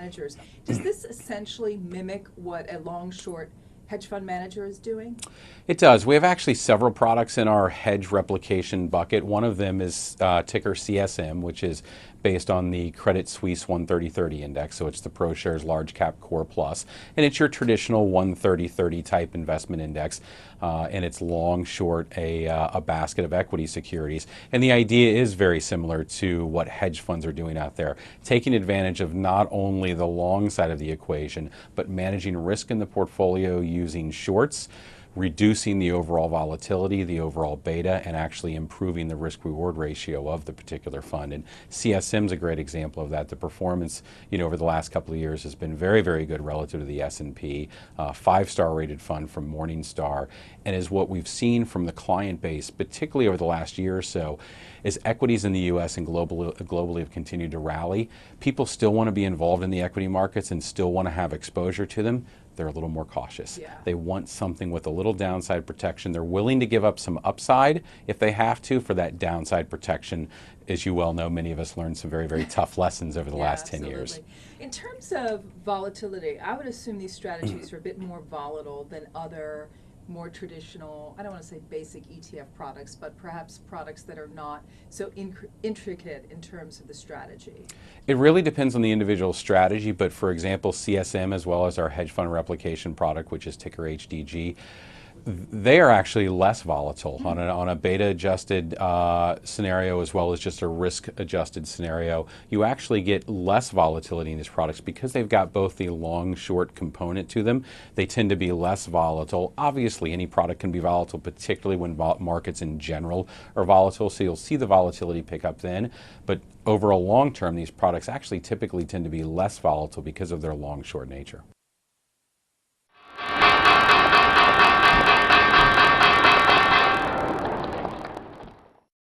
managers. Does this essentially mimic what a long-short hedge fund manager is doing? It does. We have actually several products in our hedge replication bucket. One of them is ticker CSM, which is based on the Credit Suisse 130/30 index. So it's the ProShares Large-Cap Core Plus. And it's your traditional 130/30 type investment index. And it's long, short, a basket of equity securities. And the idea is very similar to what hedge funds are doing out there, taking advantage of not only the long side of the equation, but managing risk in the portfolio using shorts, reducing the overall volatility, the overall beta, and actually improving the risk-reward ratio of the particular fund. And CSM is a great example of that. The performance, over the last couple of years has been very, very good relative to the S&P, 5-star rated fund from Morningstar, and is what we've seen from the client base, particularly over the last year or so, is equities in the U.S. and globally have continued to rally. People still want to be involved in the equity markets and still want to have exposure to them. They're a little more cautious. Yeah. They want something with a little downside protection. They're willing to give up some upside if they have to for that downside protection. As you well know, many of us learned some very, very tough lessons over the last 10 years. In terms of volatility, I would assume these strategies are a bit more volatile than other more traditional, I don't want to say basic ETF products, but perhaps products that are not so intricate in terms of the strategy. It really depends on the individual strategy, but for example, CSM as well as our hedge fund replication product, which is ticker HDG, they are actually less volatile on a beta adjusted scenario as well as just a risk adjusted scenario. You actually get less volatility in these products because they've got both the long short component to them. They tend to be less volatile. Obviously any product can be volatile, particularly when markets in general are volatile, so you'll see the volatility pick up then, but over a long term these products actually typically tend to be less volatile because of their long short nature.